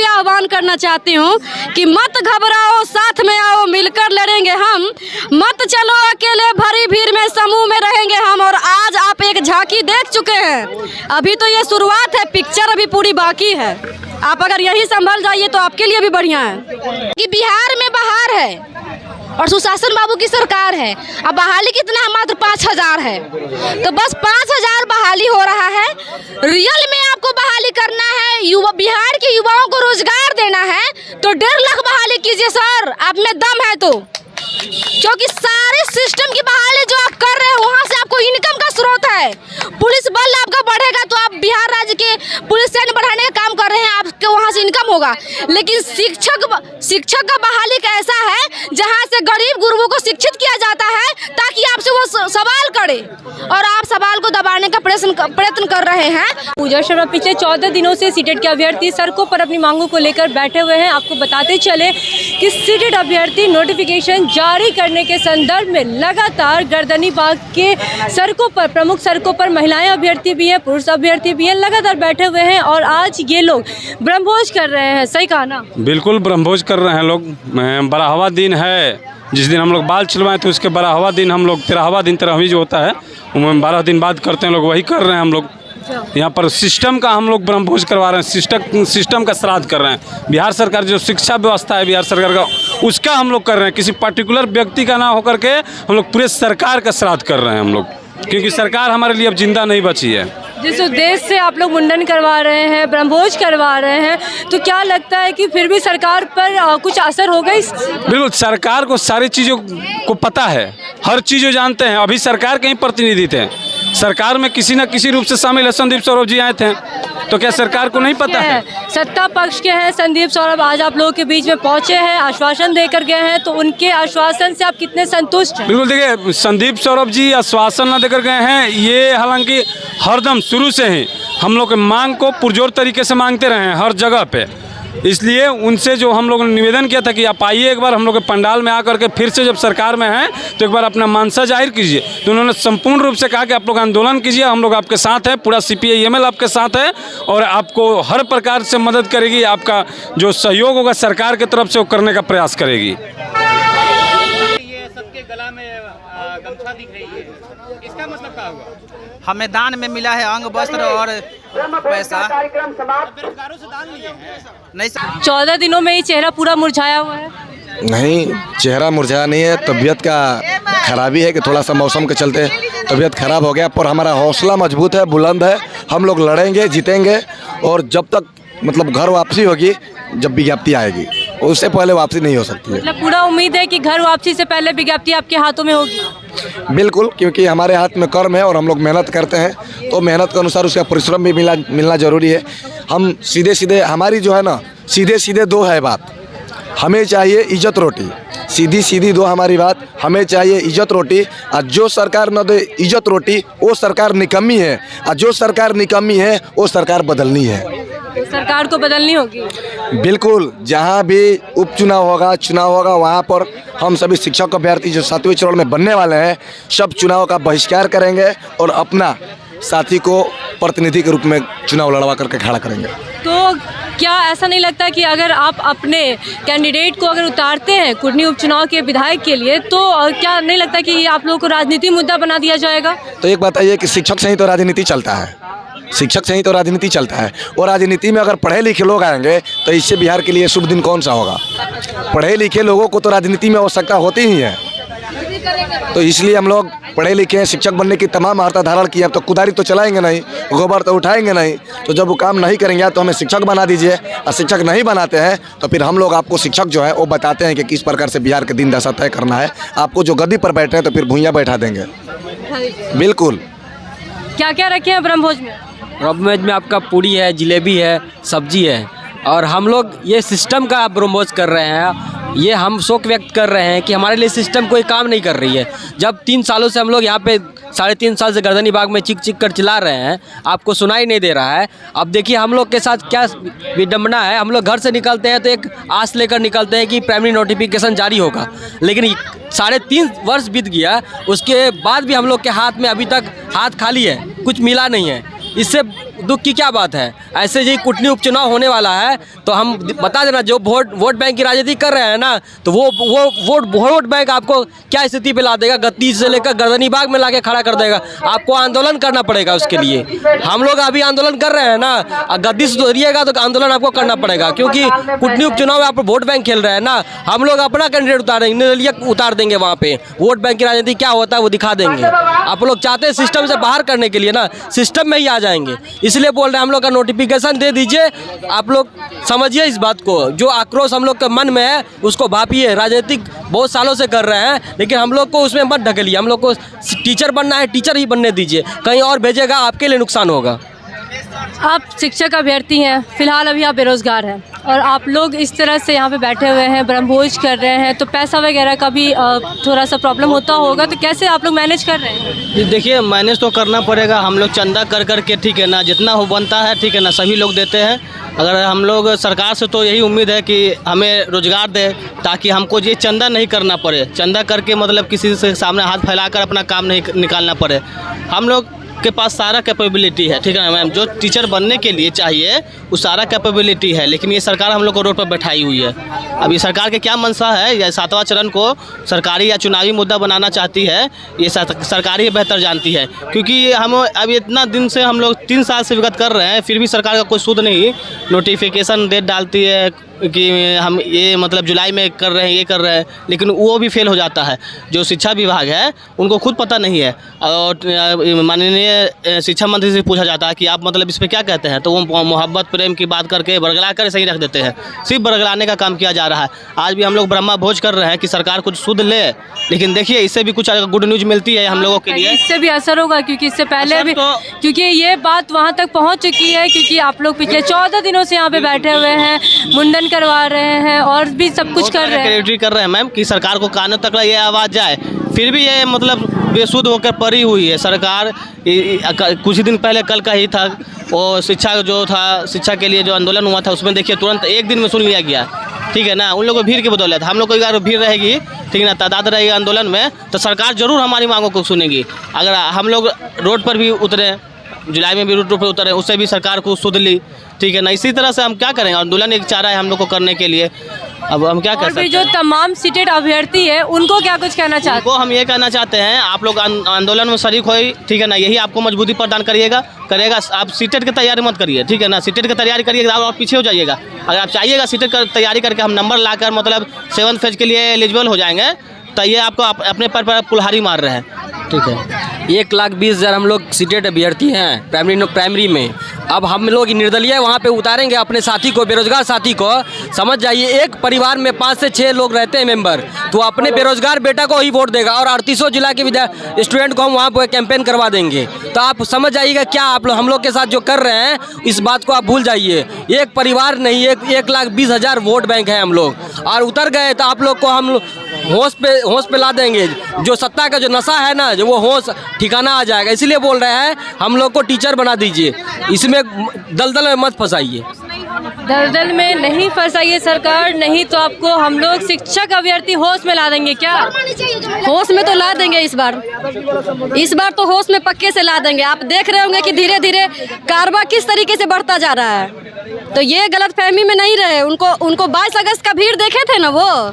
भी आह्वान करना चाहती हूँ कि मत घबराओ, साथ में आओ, मिलकर लड़ेंगे हम। मत चलो अकेले, भरी भीड़ में समूह में रहेंगे हम। और आज आप एक झांकी देख चुके हैं, अभी तो ये शुरुआत है, पिक्चर अभी पूरी बाकी है। आप अगर यही संभल जाइए तो आपके लिए भी बढ़िया है कि बिहार में बहार है और सुशासन बाबू की सरकार है। अब बहाली कितना है? मात्र 5000 है। तो बस 5000 बहाली हो रहा है। रियल में आपको बहाली करना है, युवा बिहार के युवाओं को रोजगार देना है तो 1.5 लाख बहाली कीजिए सर, आप में दम है तो। क्योंकि सारे सिस्टम की बहाली जो आप कर रहे हैं वहाँ से आपको इनकम का स्रोत है। पुलिस बल आपका बढ़ेगा तो आप बिहार राज्य के पुलिस सैन्य बढ़ाने का काम कर रहे हैं, आपके वहाँ से इनकम होगा। लेकिन शिक्षक का बहाली का ऐसा है जहाँ से गरीब गुरुओं को शिक्षित किया जाता है ताकि आपसे वो सवाल करे और आप सवाल को दबाने का प्रयत्न कर रहे हैं। पूजा शर्मा पिछले 14 दिनों से सीटेट के अभ्यर्थी सड़कों पर अपनी मांगों को लेकर बैठे हुए हैं। आपको बताते चले कि सीटेट अभ्यर्थी नोटिफिकेशन जारी करने के संदर्भ में लगातार गर्दनीबाग के सड़कों पर, प्रमुख सड़कों पर महिलाएं अभ्यर्थी भी हैं, पुरुष अभ्यर्थी भी हैं, लगातार बैठे हुए हैं। और आज ये लोग ब्रह्मभोज कर रहे हैं, सही कहा ना? बिल्कुल ब्रह्मभोज कर रहे हैं लोग। बराहवा दिन है, जिस दिन हम लोग बाल छिलवाए थे उसके बराहवा दिन हम लोग 13वां दिन 13वीं जो होता है वो 12 दिन बाद करते हैं लोग, वही कर रहे हैं हम लोग। यहाँ पर सिस्टम का हम लोग ब्रह्मभोज करवा रहे हैं, सिस्टम का श्राद्ध कर रहे हैं। बिहार सरकार जो शिक्षा व्यवस्था है बिहार सरकार का, उसका हम लोग कर रहे हैं। किसी पर्टिकुलर व्यक्ति का ना होकर के हम लोग पूरे सरकार का श्राद्ध कर रहे हैं हम लोग, क्योंकि सरकार हमारे लिए अब जिंदा नहीं बची है। जिस उद्देश्य से आप लोग मुंडन करवा रहे हैं, ब्रह्मभोज करवा रहे हैं, तो क्या लगता है कि फिर भी सरकार पर कुछ असर होगा इस? बिल्कुल, सरकार को सारी चीज़ों को पता है, हर चीज़ जानते हैं। अभी सरकार के ही प्रतिनिधि थे, सरकार में किसी न किसी रूप से शामिल है। संदीप सौरभ जी आए थे, तो क्या सरकार को नहीं पता है? सत्ता पक्ष के हैं संदीप सौरभ, आज आप लोगों के बीच में पहुंचे हैं, आश्वासन देकर गए हैं, तो उनके आश्वासन से आप कितने संतुष्ट हैं? बिल्कुल, देखिए संदीप सौरभ जी आश्वासन न देकर गए हैं, ये हालांकि हरदम शुरू से ही हम लोग के मांग को पुरजोर तरीके से मांगते रहे हैं हर जगह पे। इसलिए उनसे जो हम लोगों ने निवेदन किया था कि आप आइए एक बार हम लोग के पंडाल में आकर के, फिर से जब सरकार में हैं तो एक बार अपना मानसा जाहिर कीजिए। तो उन्होंने संपूर्ण रूप से कहा कि आप लोग आंदोलन कीजिए, हम लोग आपके साथ हैं, पूरा CPI-ML आपके साथ है और आपको हर प्रकार से मदद करेगी। आपका जो सहयोग होगा सरकार की तरफ से वो करने का प्रयास करेगी। ये सबके गला में गमछा दिख रही है, इसका मतलब क्या हुआ? हमें दान में मिला है अंग वस्त्र और पैसा। बेरोजगारों से दान लिए हैं? नहीं सर, 14 दिनों में ये चेहरा पूरा मुरझाया हुआ है। नहीं, चेहरा मुरझाया नहीं है, तबीयत का खराबी है कि थोड़ा सा मौसम के चलते तबीयत खराब हो गया, पर हमारा हौसला मजबूत है, बुलंद है। हम लोग लड़ेंगे, जीतेंगे और जब तक मतलब घर वापसी होगी, जब विज्ञप्ति आएगी, उससे पहले वापसी नहीं हो सकती है। मतलब पूरा उम्मीद है कि घर वापसी से पहले विज्ञप्ति आपके हाथों में होगी? बिल्कुल, क्योंकि हमारे हाथ में कर्म है और हम लोग मेहनत करते हैं, तो मेहनत के अनुसार उसका परिश्रम भी मिलना जरूरी है। हम सीधे हमारी जो है ना, सीधे दो है बात, हमें चाहिए इज्जत रोटी। सीधी दो हमारी बात, हमें चाहिए इज्जत रोटी। और जो सरकार न दे इज्जत रोटी वो सरकार निकम्मी है, और जो सरकार निकम्मी है वो सरकार बदलनी है। तो सरकार को बदलनी होगी? बिल्कुल, जहाँ भी उपचुनाव होगा, चुनाव होगा, वहाँ पर हम सभी शिक्षक अभ्यर्थी जो 7वें चरण में बनने वाले हैं, सब चुनाव का बहिष्कार करेंगे और अपना साथी को प्रतिनिधि के रूप में चुनाव लड़वा करके खड़ा करेंगे। तो क्या ऐसा नहीं लगता कि अगर आप अपने कैंडिडेट को अगर उतारते हैं कुटनी उपचुनाव के विधायक के लिए, तो क्या नहीं लगता कि आप लोगों को राजनीति मुद्दा बना दिया जाएगा? तो एक बात है कि शिक्षक से ही तो राजनीति चलता है, शिक्षक से ही तो राजनीति चलता है। और राजनीति में अगर पढ़े लिखे लोग आएंगे तो इससे बिहार के लिए शुभ दिन कौन सा होगा? पढ़े लिखे लोगों को तो राजनीति में आवश्यकता होती ही है। तो इसलिए हम लोग पढ़े लिखे हैं, शिक्षक बनने की तमाम अर्हता धारण की। अब तो कुदारी तो चलाएंगे नहीं, गोबर तो उठाएंगे नहीं, तो जब वो काम नहीं करेंगे तो हमें शिक्षक बना दीजिए। और शिक्षक नहीं बनाते हैं तो फिर हम लोग आपको शिक्षक जो है वो बताते हैं कि किस प्रकार से बिहार के दिन दशा तय करना है। आपको जो गद्दी पर बैठे हैं तो फिर भुइयाँ बैठा देंगे। बिल्कुल। क्या क्या रखे हैं ब्रह्मभोज में? ब्रह्मभोज में आपका पूरी है, जिलेबी है, सब्जी है, और हम लोग ये सिस्टम का ब्रह्मभोज कर रहे हैं। ये हम शोक व्यक्त कर रहे हैं कि हमारे लिए सिस्टम कोई काम नहीं कर रही है। जब 3 सालों से हम लोग यहाँ पे 3.5 साल से गर्दनीबाग में चिक कर चिल्ला रहे हैं, आपको सुनाई नहीं दे रहा है। अब देखिए हम लोग के साथ क्या विडम्बना है। हम लोग घर से निकलते हैं तो एक आस लेकर निकलते हैं कि प्राइमरी नोटिफिकेशन जारी होगा, लेकिन 3.5 वर्ष बीत गया, उसके बाद भी हम लोग के हाथ में अभी तक हाथ खाली है, कुछ मिला नहीं है। इससे दुख की क्या बात है? ऐसे ही कुटनी उपचुनाव होने वाला है तो हम बता देना, जो वोट बैंक की राजनीति कर रहे हैं ना, तो वो वोट बैंक आपको क्या स्थिति पे ला देगा, गद्दी से लेकर गर्दनी बाग में लाके खड़ा कर देगा। आपको आंदोलन करना पड़ेगा उसके लिए। हम लोग अभी आंदोलन कर रहे हैं ना, गद्दी से उतरिएगा तो आंदोलन आपको करना पड़ेगा, क्योंकि कुटनी उपचुनाव में आप वोट बैंक खेल रहे हैं ना। हम लोग अपना कैंडिडेट उतारेंगे, निर्दलीय उतार देंगे वहाँ पे। वोट बैंक की राजनीति क्या होता है वो दिखा देंगे। आप लोग चाहते हैं सिस्टम से बाहर करने के लिए ना, सिस्टम में ही आ जाएंगे। इसलिए बोल रहे हैं हम लोग का नोटिफिकेशन दे दीजिए। आप लोग समझिए इस बात को, जो आक्रोश हम लोग के मन में है उसको भापिए। राजनीतिक बहुत सालों से कर रहे हैं, लेकिन हम लोग को उसमें मत ढकेलिए। हम लोग को टीचर बनना है, टीचर ही बनने दीजिए। कहीं और भेजेगा आपके लिए नुकसान होगा। आप शिक्षक अभ्यर्थी हैं, फिलहाल अभी आप बेरोजगार हैं और आप लोग इस तरह से यहाँ पे बैठे हुए हैं, ब्रह्मभोज कर रहे हैं, तो पैसा वगैरह का भी थोड़ा सा प्रॉब्लम होता होगा, तो कैसे आप लोग मैनेज कर रहे हैं? देखिए, मैनेज तो करना पड़ेगा। हम लोग चंदा कर करके, ठीक है ना, जितना हो बनता है, ठीक है ना, सभी लोग देते हैं। अगर हम लोग सरकार से तो यही उम्मीद है कि हमें रोजगार दे, ताकि हमको ये चंदा नहीं करना पड़े। चंदा करके मतलब किसी से सामने हाथ फैलाकर अपना काम नहीं निकालना पड़े। हम लोग के पास सारा कैपेबिलिटी है, ठीक है ना मैम, जो टीचर बनने के लिए चाहिए वो सारा कैपेबिलिटी है, लेकिन ये सरकार हम लोग को रोड पर बैठाई हुई है। अभी सरकार के क्या मनसा है, या 7वां चरण को सरकारी या चुनावी मुद्दा बनाना चाहती है, ये सरकार ही बेहतर जानती है। क्योंकि हम अभी इतना दिन से हम लोग 3 साल से विगत कर रहे हैं, फिर भी सरकार का कोई सुध नहीं। नोटिफिकेशन डेट डालती है कि हम ये मतलब जुलाई में कर रहे हैं, ये कर रहे हैं, लेकिन वो भी फेल हो जाता है। जो शिक्षा विभाग है उनको खुद पता नहीं है, और माननीय शिक्षा मंत्री से पूछा जाता है कि आप मतलब इस पर क्या कहते हैं, तो वो मोहब्बत प्रेम की बात करके बरगला कर सही रख देते हैं। सिर्फ बरगलाने का काम किया जा रहा है। आज भी हम लोग ब्रह्मा भोज कर रहे हैं कि सरकार कुछ सुध ले, लेकिन देखिए इससे भी कुछ गुड न्यूज़ मिलती है हम लोगों के लिए। इससे भी असर होगा, क्योंकि इससे पहले भी क्योंकि ये बात वहाँ तक पहुँच चुकी है, क्योंकि आप लोग पिछले 14 दिनों से यहाँ पे बैठे हुए हैं, मुंडन करवा रहे हैं और भी सब कुछ कर रहे हैं मैम, कि सरकार को कानों तक ये आवाज़ जाए, फिर भी ये मतलब बेसुध होकर पड़ी हुई है सरकार। कुछ ही दिन पहले, कल का ही था, वो शिक्षा जो था, शिक्षा के लिए जो आंदोलन हुआ था, उसमें देखिए तुरंत एक दिन में सुन लिया गया, ठीक है ना। उन लोगों को भीड़ की बदौलत, हम लोग को अगर भीड़ रहेगी, ठीक है ना, तादाद रहेगी आंदोलन में, तो सरकार जरूर हमारी मांगों को सुनेगी। अगर हम लोग रोड पर भी उतरे, जुलाई में भी रोड पर उतरे, उससे भी सरकार को सुध ली, ठीक है ना। इसी तरह से हम क्या करेंगे, आंदोलन एक चारा है हम लोग को करने के लिए। अब हम क्या कर सकते हैं। जो तमाम सीटेड अभ्यर्थी है उनको क्या कुछ कहना चाहते हैं? उनको हम ये कहना चाहते हैं, आप लोग आंदोलन में शरीक हो, ठीक है ना, यही आपको मजबूती प्रदान करेगा। आप सीटेट की तैयारी मत करिए, ठीक है ना। सीटेट की तैयारी करिएगा आप पीछे हो जाइएगा। अगर आप चाहिएगा सीटेट की तैयारी करके हम नंबर लाकर मतलब 7th फेज के लिए एलिजिबल हो जाएंगे, तो ये आपको अपने पर कुल्हाड़ी मार रहे हैं, ठीक है। 1,20,000 हम लोग सीटेड अभ्यर्थी हैं प्राइमरी में। अब हम लोग निर्दलीय वहाँ पे उतारेंगे अपने साथी को, बेरोजगार साथी को। समझ जाइए, एक परिवार में 5 से 6 लोग रहते हैं मेंबर, तो अपने बेरोजगार बेटा को ही वोट देगा और 38 जिला के स्टूडेंट को हम वहाँ पर कैंपेन करवा देंगे। तो आप समझ जाइएगा क्या आप लोग हम लोग के साथ जो कर रहे हैं, इस बात को आप भूल जाइए। एक परिवार नहीं, 1,20,000 वोट बैंक है हम लोग, और उतर गए तो आप लोग को हम होश पे ला देंगे। जो सत्ता का जो नशा है ना, जो वो होश ठिकाना आ जाएगा। इसलिए बोल रहे हैं हम लोग को टीचर बना दीजिए, इसमें दलदल में मत फंसाइए। दलदल में नहीं फंसाइए सरकार, नहीं तो आपको हम लोग शिक्षक अभ्यर्थी होश में ला देंगे। क्या होश में तो ला देंगे इस बार तो होश में पक्के से ला देंगे। आप देख रहे होंगे कि धीरे धीरे कारवा किस तरीके से बढ़ता जा रहा है, तो ये गलतफहमी में नहीं रहे। उनको 22 अगस्त का भीड़ देखे थे ना, वो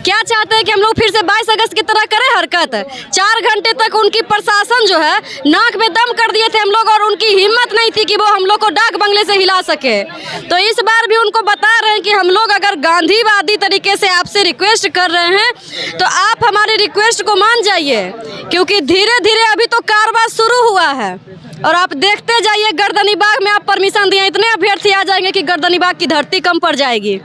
क्या चाहते हैं कि हम लोग फिर से 22 अगस्त की तरह करें हरकत। 4 घंटे तक उनकी प्रशासन जो है नाक में दम कर दिए थे हम लोग, और उनकी हिम्मत नहीं थी कि वो हम लोग को डाक बंगले से हिला सके। तो इस बार भी उनको बता रहे हैं कि हम लोग अगर गांधीवादी तरीके से आपसे रिक्वेस्ट कर रहे हैं, तो आप हमारी रिक्वेस्ट को मान जाइए, क्योंकि धीरे धीरे अभी तो कारवां शुरू हुआ है। और आप देखते जाइए, गर्दनी बाग में आप परमिशन दिए, इतने अभ्यर्थी आ जाएंगे कि गर्दनी बाग की धरती कम पड़ जाएगी।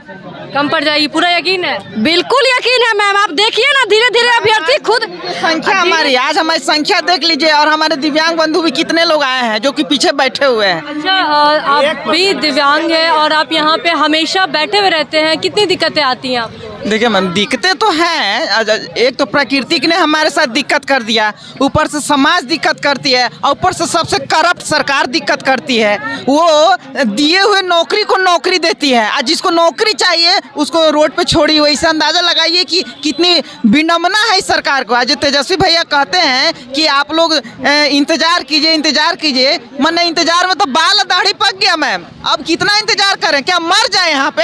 पूरा यकीन है? बिल्कुल यकीन है मैम। आप देखिए ना, धीरे धीरे अभ्यर्थी खुद संख्या हमारी, आज हमारी संख्या देख लीजिए, और हमारे दिव्यांग बंधु भी कितने लोग आए हैं जो कि पीछे बैठे हुए हैं। अच्छा, आप भी दिव्यांग हैं और आप यहाँ पे हमेशा बैठे हुए रहते हैं, कितनी दिक्कतें आती हैं आपको? देखिए मैम, दिक्कतें तो हैं। एक तो प्रकृति ने हमारे साथ दिक्कत कर दिया, ऊपर से समाज दिक्कत करती है, और ऊपर से सबसे करप्ट सरकार दिक्कत करती है। वो दिए हुए नौकरी को नौकरी देती है, और जिसको नौकरी चाहिए उसको रोड पे छोड़ी। वैसे अंदाज़ा लगाइए कि कितनी विनम्रता है इस सरकार को। आज तेजस्वी भैया कहते हैं कि आप लोग इंतजार कीजिए, मैंने इंतजार में तो बाल दाढ़ी पक गया मैम। अब कितना इंतजार करें? क्या मर जाए यहाँ पे?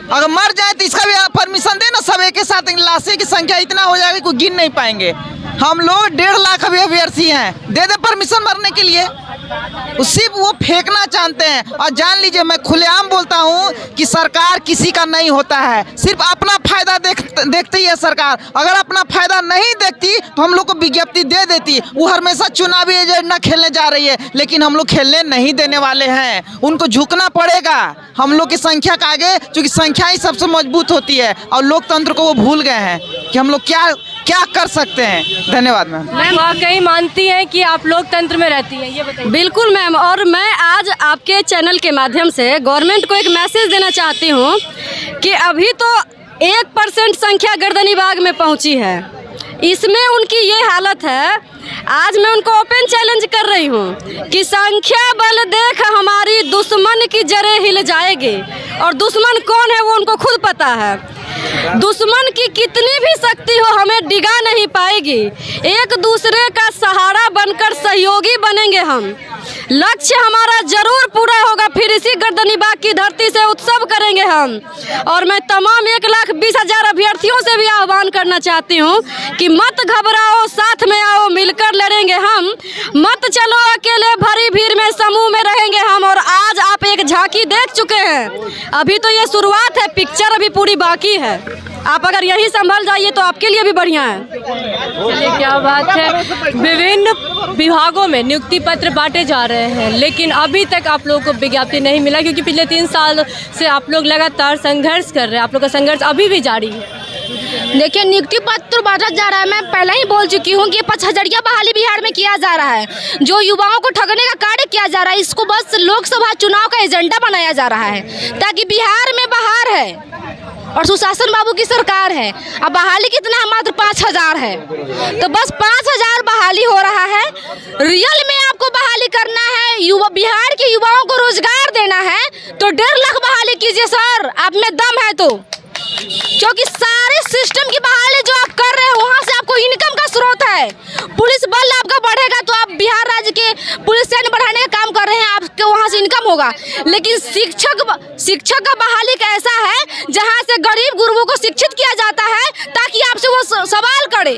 अगर मर जाए तो इसका भी परमिशन देना। सब एक के साथ लाशें की संख्या इतना हो जाएगी कोई गिन नहीं पाएंगे। हम लोग 1.5 लाख अभी अभ्यर्थी हैं, दे दे परमिशन मरने के लिए। सिर्फ वो फेंकना चाहते हैं। और जान लीजिए, मैं खुलेआम बोलता हूँ कि सरकार किसी का नहीं होता है, सिर्फ अपना फायदा देखती है सरकार। अगर अपना फायदा नहीं देखती तो हम लोग को विज्ञप्ति दे देती। वो हमेशा चुनावी एजेंडा खेलने जा रही है, लेकिन हम लोग खेलने नहीं देने वाले हैं। उनको झुकना पड़ेगा हम लोग की संख्या का आगे, क्योंकि संख्या ही सबसे मजबूत होती है। और लोकतंत्र को वो भूल गए हैं कि हम लोग क्या कर सकते हैं। धन्यवाद मैम। मैम वाकई मानती हैं कि आप लोकतंत्र में रहती हैं, ये बताइए। बिल्कुल मैम, और मैं आज आपके चैनल के माध्यम से गवर्नमेंट को एक मैसेज देना चाहती हूँ कि अभी तो 1% संख्या गर्दनीबाग में पहुँची है, इसमें उनकी ये हालत है। आज मैं उनको ओपन चैलेंज कर रही हूँ कि संख्या बल देख हमारी दुश्मन की जड़ें हिल जाएगी। और दुश्मन कौन है वो उनको खुद पता है। दुश्मन की कितनी भी शक्ति हो हमें डिगा नहीं पाएगी। एक दूसरे का सहारा बनकर सहयोगी बनेंगे हम। लक्ष्य हमारा जरूर पूरा होगा, फिर इसी गर्दनीबाग की धरती से उत्सव करेंगे हम। और मैं तमाम 1,20,000 अभ्यर्थियों से भी आह्वान करना चाहती हूँ कि मत घबराओ, साथ में आओ, मिलकर लड़ेंगे हम। मत चलो अकेले, भरी भीड़ में समूह में रहेंगे हम। और आज आप एक झांकी देख चुके हैं, अभी तो ये शुरुआत है, पिक्चर अभी पूरी बाकी है। आप अगर यही संभल जाइए तो आपके लिए भी बढ़िया है। चलिए, क्या बात है। विभिन्न विभागों में नियुक्ति पत्र बांटे जा रहे हैं, लेकिन अभी तक आप लोगों को विज्ञप्ति नहीं मिला, क्योंकि पिछले 3 साल से आप लोग लगातार संघर्ष कर रहे हैं। आप लोग का संघर्ष अभी भी जारी है। देखिए, नियुक्ति पत्र बांटा जा रहा है। मैं पहले ही बोल चुकी हूँ कि 5000 बहाली बिहार में किया जा रहा है, जो युवाओं को ठगने का कार्य किया जा रहा है। इसको बस लोकसभा चुनाव का एजेंडा बनाया जा रहा है, ताकि बिहार में बहार है और सुशासन बाबू की सरकार है। अब बहाली कितना है? मात्र 5000 है। तो बस 5000 बहाली हो रहा है। रियल में आपको बहाली करना है, बिहार के युवाओं को रोजगार देना है, तो 1.5 लाख बहाली कीजिए सर, आप में दम है तो। क्योंकि सारे सिस्टम की बहाली जो आप कर रहे हैं, वहाँ से आपको इनकम का स्रोत है। पुलिस बल आपका बढ़ेगा तो आप बिहार राज्य के पुलिस सैन्य बढ़ाने का काम कर रहे हैं, आपके वहाँ से इनकम होगा। लेकिन शिक्षक का बहाली का ऐसा है जहाँ से गरीब गुरुओं को शिक्षित किया जाता है, ताकि आपसे वो सवाल करे,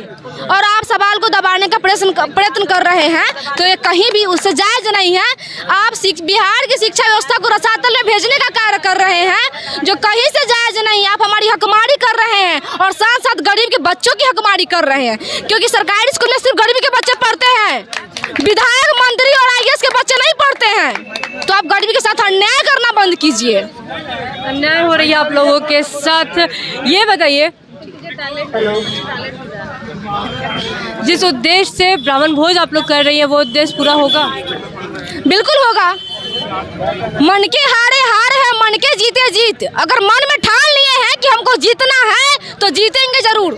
और आप सवाल को दबाने का प्रयत्न कर रहे हैं। तो ये कहीं भी उससे जायज नहीं है। आप बिहार की शिक्षा व्यवस्था को रसातल में भेजने का कार्य कर रहे हैं, जो कहीं से जायज नहीं। आप हमारी हकमारी कर रहे हैं और साथ साथ गरीब के बच्चों की हकमारी कर रहे हैं, क्योंकि सरकारी स्कूल में सिर्फ गरीब के बच्चे पढ़ते हैं, विधायक, मंत्री और IAS के बच्चे नहीं पढ़ते हैं। तो आप गरीबी के साथ अन्याय करना बंद कीजिए। अन्याय हो रही है आप लोगों के साथ। ये बताइए, जिस उद्देश्य से ब्राह्मण भोज आप लोग कर रही है, वो उद्देश्य पूरा होगा? बिल्कुल होगा। मन के हारे हार है, मन के जीते जीत। अगर मन में ठान लिए हैं कि हमको जीतना है तो जीतेंगे जरूर।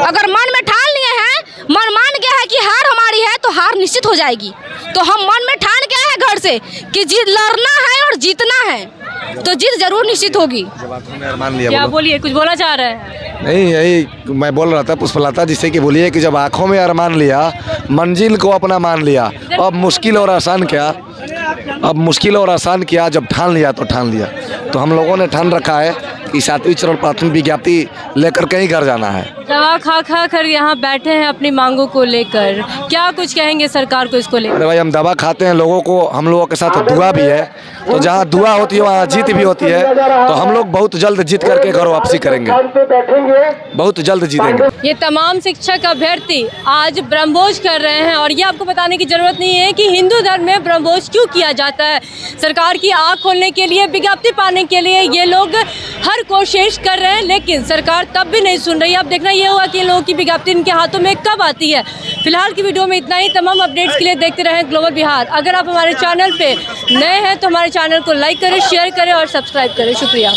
अगर मन में ठान लिए हैं, मन मान गया है कि हार हमारी है, तो हार निश्चित हो जाएगी। तो हम मन में ठान गए हैं घर से कि जीत लड़ना है और जीतना है, तो जीत जरूर निश्चित होगी। क्या बोलिए, कुछ बोला चाह रहे हैं? नहीं, यही मैं बोल रहा था पुष्पलता, जिससे कि बोलिए कि जब आँखों में अरमान लिया, मंजिल को अपना मान लिया, अब मुश्किल और आसान क्या, जब ठान लिया तो ठान लिया। तो हम लोगों ने ठान रखा है कि 7वीं चरण प्राथमिक विज्ञप्ति लेकर कहीं घर जाना है। दवा खा कर यहाँ बैठे हैं अपनी मांगों को लेकर, क्या कुछ कहेंगे सरकार को इसको लेकर? अरे भाई, हम दवा खाते हैं, लोगों को, हम लोगों के साथ दुआ भी है, तो जहाँ दुआ होती है वहाँ जीत भी होती है। तो हम लोग बहुत जल्द जीत करके घर वापसी करेंगे, बहुत जल्द जीतेंगे। ये तमाम शिक्षक अभ्यर्थी आज ब्रह्मभोज कर रहे हैं, और ये आपको बताने की जरूरत नहीं है कि हिंदू धर्म में ब्रह्मभोज क्यों किया जाता है। सरकार की आँख खोलने के लिए, विज्ञप्ति पाने के लिए ये लोग हर कोशिश कर रहे हैं, लेकिन सरकार तब भी नहीं सुन रही। अब देखना ये हुआ कि इन लोगों की विज्ञप्ति इनके हाथों में कब आती है। फिलहाल की वीडियो में इतना ही। तमाम अपडेट्स के लिए देखते रहें ग्लोबल बिहार। अगर आप हमारे चैनल पे नए हैं तो हमारे चैनल को लाइक करें, शेयर करें और सब्सक्राइब करें। शुक्रिया।